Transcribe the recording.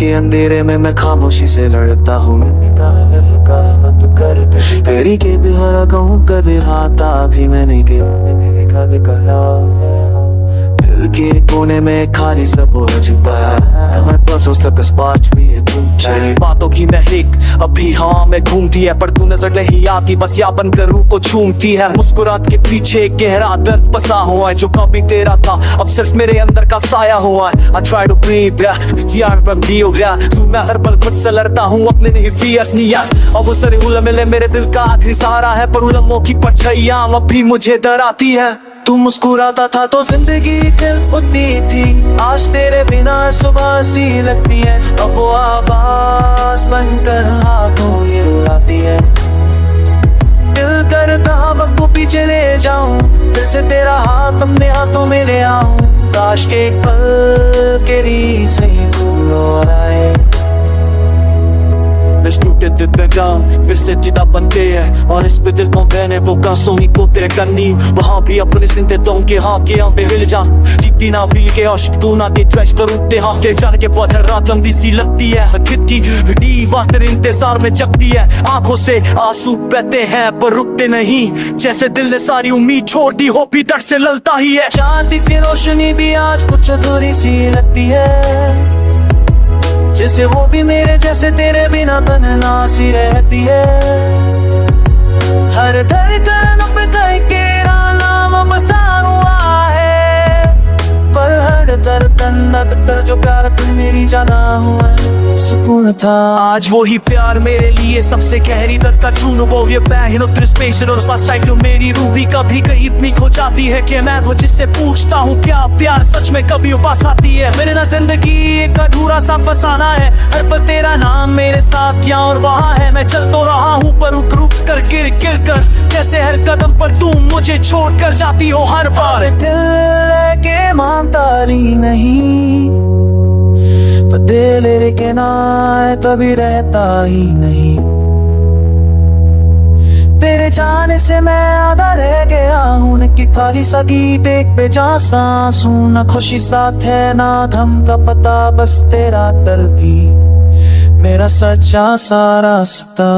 के अंधेरे में मैं खामोशी से लड़ता हूँ। तेरी के बिहारा कहूँ कभी हाथा भी मैंने कहा। दिल के कोने में खाली सब हो चुका है। हमारे पास उस तक स्पार्च भी है। तेरी बातों की महक अभी हवा में घूमती है, पर तू नजर नहीं आती, बस या बनकर रूह को छूमती है। मुस्कुराहट के पीछे एक गहरा दर्द बसा हुआ है, जो कभी तेरा था अब सिर्फ मेरे अंदर का साया हुआ है। I try to breathe, यार बंदी हो गया तू। मैं हर पल खुद से लड़ता हूँ अपने नहीं फियर्स नहीं यार। अब वो सारे उलझे मेरे दिल का आखिरी सहारा है, पर उलझों की परछाइयां अब भी मुझे डराती है। तू मुस्कुराता था तो जिंदगी खिल उठती थी, आज तेरे बिना सुबह सी लगती है। अब वो आवाज बनकर हाथों ये रुलाती है। दिल करता वक्त को पीछे ले जाऊं, फिर से तेरा हाथ अपने हाथों में ले आऊं। काश के पल के री से तू लौटाए। टूटे दिल में गाँव फिर से जिदा बनते हैं, और इस पे दिल को मैंने वो कांसोनी को तेरे करनी। वहाँ भी अपने सिंते तो के हाँ के यहाँ पे हिल जा। जीती ना भील के आशिक तू ना के ट्रैश करूँते हाँ के जाने के बाद हर रात लंबी सी लगती है। खिद की दीवार तेरे इंतजार में जगती है। आंखों से आंसू बहते हैं पर रुकते नहीं, जैसे दिल ने सारी उम्मीद छोड़ दी हो भी दर्द से ललता ही है। चांद की रोशनी भी आज कुछ अधूरी सी लगती है, जैसे वो भी मेरे जैसे तेरे बिना तन्हा सी रहती है। हर धड़कन पे तेरा नाम बसा हुआ है, पर हर धड़कन अब जो प्यार तू मेरी जाना हुआ है सुकून था। आज वो ही प्यार मेरे लिए सबसे गहरी दर्द का चून। वो ये पैन उतर स्पेशल और उस टाइप मेरी रूह भी कभी कहीं इतनी खो जाती है कि मैं वो जिससे पूछता हूँ क्या प्यार सच में कभी उपास आती है। मेरे ना जिंदगी एक अधूरा सा फसाना है, हर पल तेरा नाम मेरे साथ यहाँ और वहाँ है। मैं चल तो रहा हूँ पर रुक रुक कर गिर गिर कर, जैसे हर कदम पर तू मुझे छोड़ कर जाती हो हर बार। दिल के मानता नहीं, दिल के ना कभी रहता ही नहीं। तेरे जाने से मैं आधा रह गया हूँ कि खाली सा गीत एक बेजान सांस हूँ। ना खुशी साथ है ना गम का पता, बस तेरा दर्द ही मेरा सच्चा सा रास्ता।